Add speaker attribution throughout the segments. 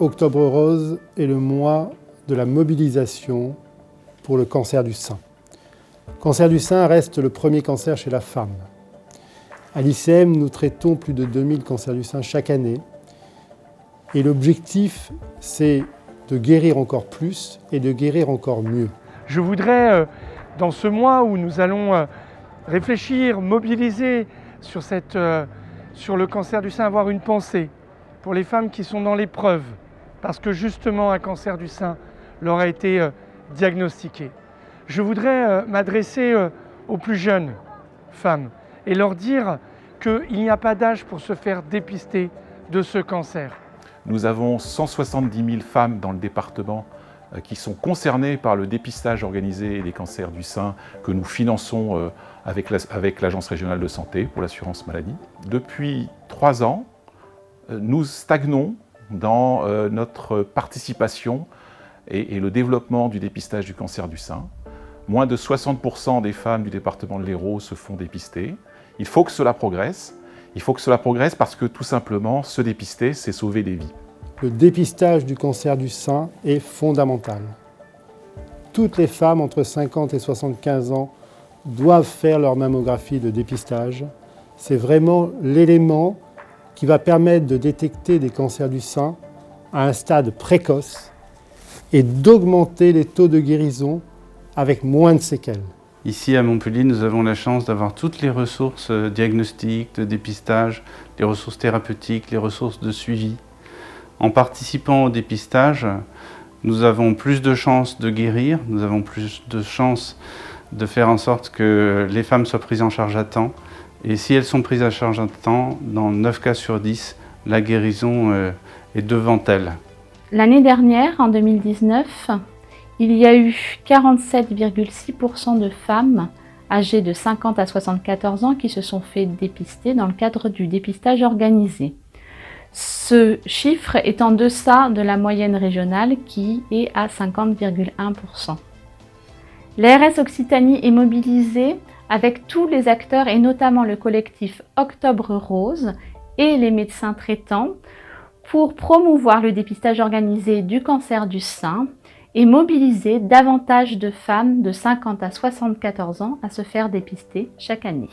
Speaker 1: Octobre Rose est le mois de la mobilisation pour le cancer du sein. Le cancer du sein reste le premier cancer chez la femme. À l'ICM, nous traitons plus de 2000 cancers du sein chaque année. Et l'objectif, c'est de guérir encore plus et de guérir encore mieux.
Speaker 2: Je voudrais, dans ce mois où nous allons réfléchir, mobiliser sur le cancer du sein, avoir une pensée pour les femmes qui sont dans l'épreuve, parce que justement un cancer du sein leur a été diagnostiqué. Je voudrais m'adresser aux plus jeunes femmes et leur dire qu'il n'y a pas d'âge pour se faire dépister de ce cancer.
Speaker 3: Nous avons 170 000 femmes dans le département qui sont concernées par le dépistage organisé des cancers du sein que nous finançons avec l'Agence régionale de santé pour l'assurance maladie. Depuis 3 ans, nous stagnons dans notre participation et le développement du dépistage du cancer du sein. Moins de 60% des femmes du département de l'Hérault se font dépister. Il faut que cela progresse. Il faut que cela progresse parce que tout simplement, se dépister, c'est sauver des vies.
Speaker 1: Le dépistage du cancer du sein est fondamental. Toutes les femmes entre 50 et 75 ans doivent faire leur mammographie de dépistage. C'est vraiment l'élément qui va permettre de détecter des cancers du sein à un stade précoce et d'augmenter les taux de guérison avec moins de séquelles.
Speaker 4: Ici à Montpellier, nous avons la chance d'avoir toutes les ressources diagnostiques, de dépistage, les ressources thérapeutiques, les ressources de suivi. En participant au dépistage, nous avons plus de chances de guérir, nous avons plus de chances de faire en sorte que les femmes soient prises en charge à temps. Et si elles sont prises en charge à temps, dans 9 cas sur 10, la guérison est devant elles.
Speaker 5: L'année dernière, en 2019, il y a eu 47,6% de femmes âgées de 50 à 74 ans qui se sont fait dépister dans le cadre du dépistage organisé. Ce chiffre est en deçà de la moyenne régionale qui est à 50,1%. L'ARS Occitanie est mobilisée avec tous les acteurs et notamment le collectif Octobre Rose et les médecins traitants pour promouvoir le dépistage organisé du cancer du sein et mobiliser davantage de femmes de 50 à 74 ans à se faire dépister chaque année.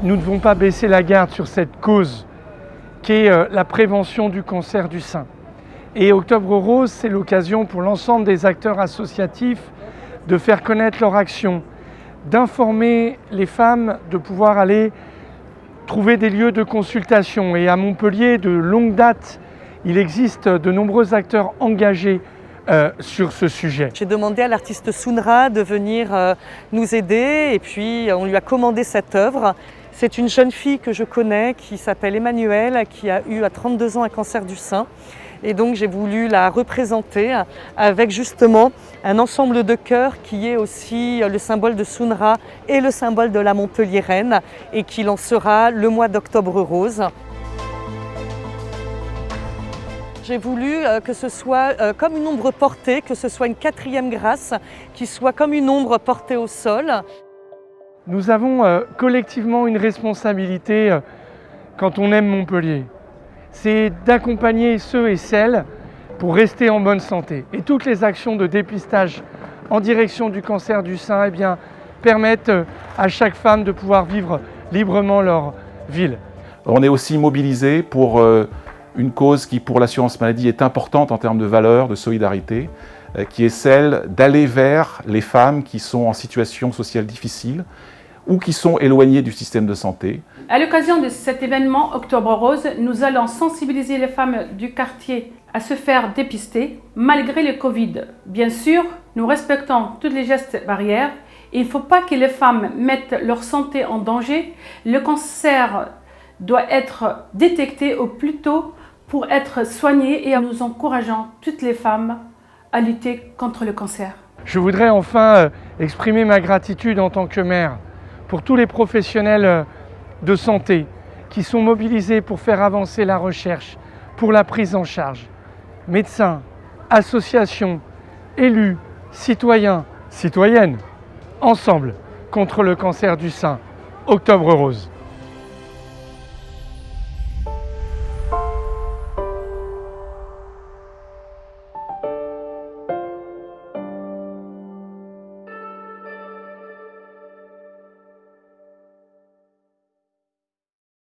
Speaker 2: Nous ne devons pas baisser la garde sur cette cause qui est la prévention du cancer du sein. Et Octobre Rose, c'est l'occasion pour l'ensemble des acteurs associatifs de faire connaître leur action, d'informer les femmes, de pouvoir aller trouver des lieux de consultation. Et à Montpellier, de longue date, il existe de nombreux acteurs engagés sur ce sujet.
Speaker 6: J'ai demandé à l'artiste Sounra de venir nous aider et puis on lui a commandé cette œuvre. C'est une jeune fille que je connais qui s'appelle Emmanuelle, qui a eu à 32 ans un cancer du sein. Et donc j'ai voulu la représenter avec justement un ensemble de cœurs qui est aussi le symbole de Sounra et le symbole de la Montpelliéraine et qui lancera le mois d'Octobre Rose. J'ai voulu que ce soit comme une ombre portée, que ce soit une 4e grâce, qui soit comme une ombre portée au sol.
Speaker 2: Nous avons collectivement une responsabilité quand on aime Montpellier. C'est d'accompagner ceux et celles pour rester en bonne santé. Et toutes les actions de dépistage en direction du cancer du sein permettent à chaque femme de pouvoir vivre librement leur ville.
Speaker 3: On est aussi mobilisé pour une cause qui, pour l'assurance maladie, est importante en termes de valeur, de solidarité, qui est celle d'aller vers les femmes qui sont en situation sociale difficile ou qui sont éloignées du système de santé.
Speaker 7: À l'occasion de cet événement Octobre Rose, nous allons sensibiliser les femmes du quartier à se faire dépister malgré le Covid. Bien sûr, nous respectons tous les gestes barrières. Il ne faut pas que les femmes mettent leur santé en danger. Le cancer doit être détecté au plus tôt pour être soigné et nous encourageons toutes les femmes à lutter contre le cancer.
Speaker 2: Je voudrais enfin exprimer ma gratitude en tant que maire pour tous les professionnels de santé qui sont mobilisés pour faire avancer la recherche, pour la prise en charge. Médecins, associations, élus, citoyens, citoyennes, ensemble contre le cancer du sein. Octobre Rose.